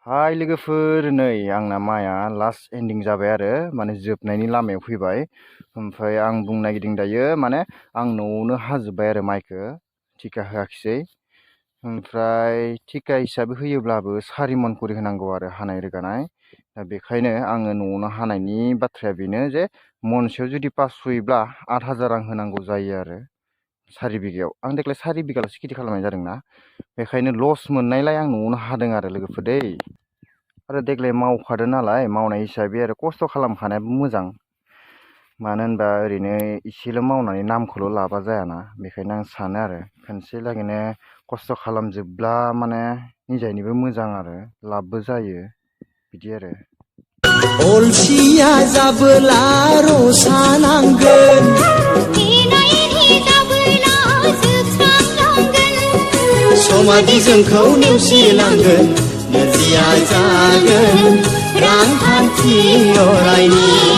हाय लोगोफोर नै आंना माइआ लास्ट एन्डिं जाबाय आरो माने जोबनायनि लामायाव फैबाय। ओमफ्राय आं बुंनो नागिरदों दायो माने आं न'आवनो हाजोब्बाय आरो माइखौ थिखा होआखिसै। ओमफ्राय थिखा हिसाबै होयोब्लाबो 4 मन करि होनांगौ आरो हानाय रोगानाय। दा बेखायनो आङो न'आवनो हानायनि बाथ्राया बेनो जे मनसेयाव जुदि 500ब्ला 8000 रां होनांगौ जायो आरो 4 बिगायाव। आं देग्लाय 4 बिगाल'सो खेथि खालामनाय जादोंना, बेखायनो लस मोननायलाय आं न'आवनो हादों आरो लोगोफोर दै। आरो देग्लाय मावखादों नालाय मावनाय हिसाबै आरो खस्थ' खालामखानायाबो मोजां। मानो होनबा ओरैनो इसेल' मावनानै नामखौल' लाबा जायाना, बेखायनो आं सानो आरो खनसे लागैनो खस्थ' खालामजोबब्ला माने निजायनिबो मोजां आरो लाबबो जायो बिदि आरो। अलसिया जाबोला रसा नांगोन, समादि जोंखौ नेवसिनांगोन, नोरजिया जागोन रांखान्थि अरायनि।